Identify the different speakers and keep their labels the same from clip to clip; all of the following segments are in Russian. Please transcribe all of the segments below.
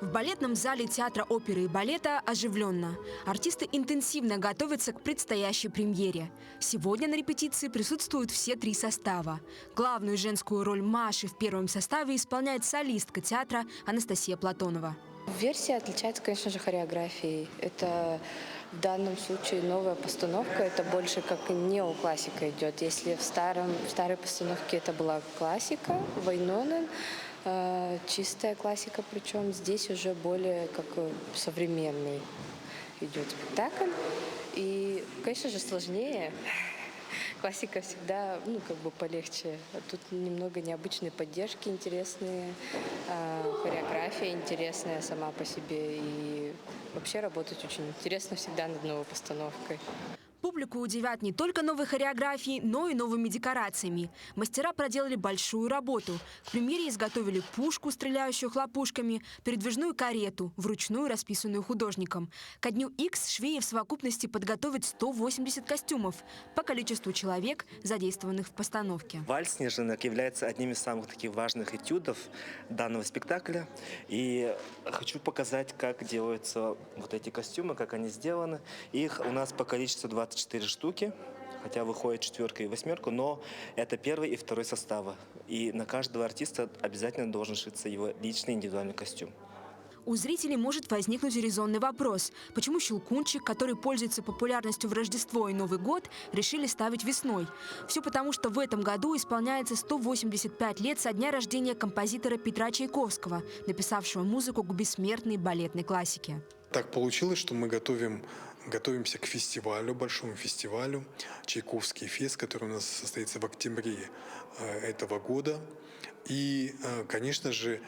Speaker 1: В балетном зале театра оперы и балета оживленно. Артисты интенсивно готовятся к предстоящей премьере. Сегодня на репетиции присутствуют все три состава. Главную женскую роль Маши в первом составе исполняет солистка театра Анастасия Платонова.
Speaker 2: Версия отличается, конечно же, хореографией. Это в данном случае новая постановка, это больше как неоклассика идет. Если в старой постановке это была классика, Вайнонен, чистая классика, причем здесь уже более как современный идет спектакль. И, конечно же, сложнее. Классика всегда, полегче. А тут немного необычные поддержки интересные, хореография интересная сама по себе. И вообще работать очень интересно всегда над новой постановкой.
Speaker 1: Публику удивят не только новой хореографией, но и новыми декорациями. Мастера проделали большую работу. К премьере изготовили пушку, стреляющую хлопушками, передвижную карету, вручную расписанную художником. Ко дню X швеи в совокупности подготовят 180 костюмов по количеству человек, задействованных в постановке.
Speaker 3: Вальс «Снежинок» является одним из самых таких важных этюдов данного спектакля. И хочу показать, как делаются вот эти костюмы, как они сделаны. Их у нас по количеству 24 штуки, хотя выходит четверка и восьмерка, но это первый и второй составы. И на каждого артиста обязательно должен шиться его личный индивидуальный костюм.
Speaker 1: У зрителей может возникнуть резонный вопрос. Почему «Щелкунчик», который пользуется популярностью в Рождество и Новый год, решили ставить весной? Все потому, что в этом году исполняется 185 лет со дня рождения композитора Петра Чайковского, написавшего музыку к бессмертной балетной классике.
Speaker 4: Так получилось, что мы готовимся к фестивалю, большому фестивалю «Чайковский фест», который у нас состоится в октябре этого года. И, конечно же,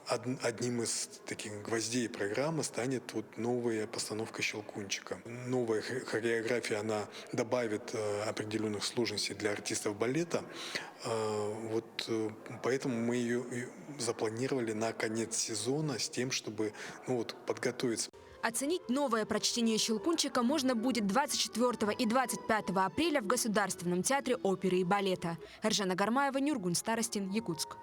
Speaker 4: одним из таких гвоздей программы станет вот новая постановка «Щелкунчика». Новая хореография, она добавит определенных сложностей для артистов балета. Поэтому мы ее запланировали на конец сезона с тем, чтобы подготовиться.
Speaker 1: Оценить новое прочтение «Щелкунчика» можно будет 24 и 25 апреля в Государственном театре оперы и балета. Эржана Гармаева, Нюргун Старостин, Якутск.